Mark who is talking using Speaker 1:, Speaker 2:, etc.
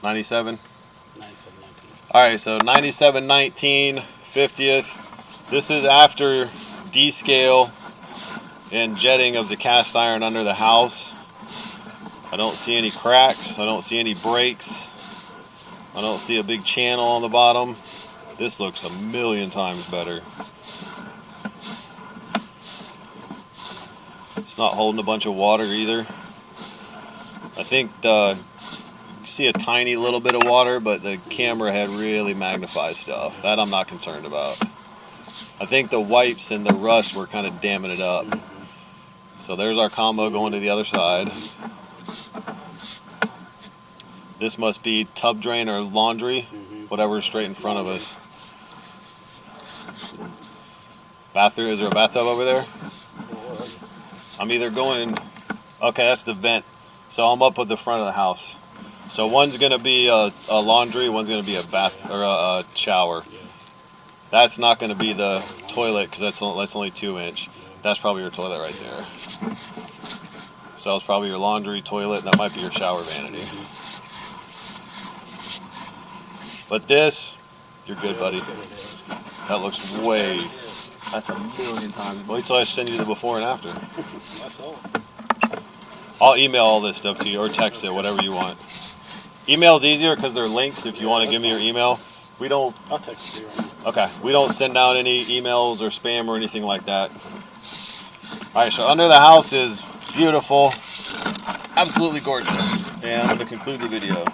Speaker 1: 97?
Speaker 2: 9719.
Speaker 1: Alright, so 9719, 50th. This is after descale and jetting of the cast iron under the house. I don't see any cracks. I don't see any breaks. I don't see a big channel on the bottom. This looks a million times better. It's not holding a bunch of water either. I think you see a tiny little bit of water, but the camera head really magnifies stuff. That I'm not concerned about. I think the wipes and the rust were kind of damming it up. So there's our combo going to the other side. This must be tub drain or laundry, whatever's straight in front of us. Bathroom, is there a bathtub over there? I'm either going, okay, that's the vent. So I'm up at the front of the house. So one's gonna be a laundry, one's gonna be a bath or a shower. That's not gonna be the toilet because that's only 2-inch. That's probably your toilet right there. So that's probably your laundry, toilet, and that might be your shower vanity. But this, you're good, buddy. That looks way, that's a million times. Wait till I send you the before and after.
Speaker 2: That's all.
Speaker 1: I'll email all this stuff to you or text it, whatever you want. Email's easier because they're links if you want to give me your email. We don't,
Speaker 2: I'll text you right now.
Speaker 1: okay, we don't send out any emails or spam or anything like that. Alright, so under the house is beautiful, absolutely gorgeous. And I'm going to conclude the video.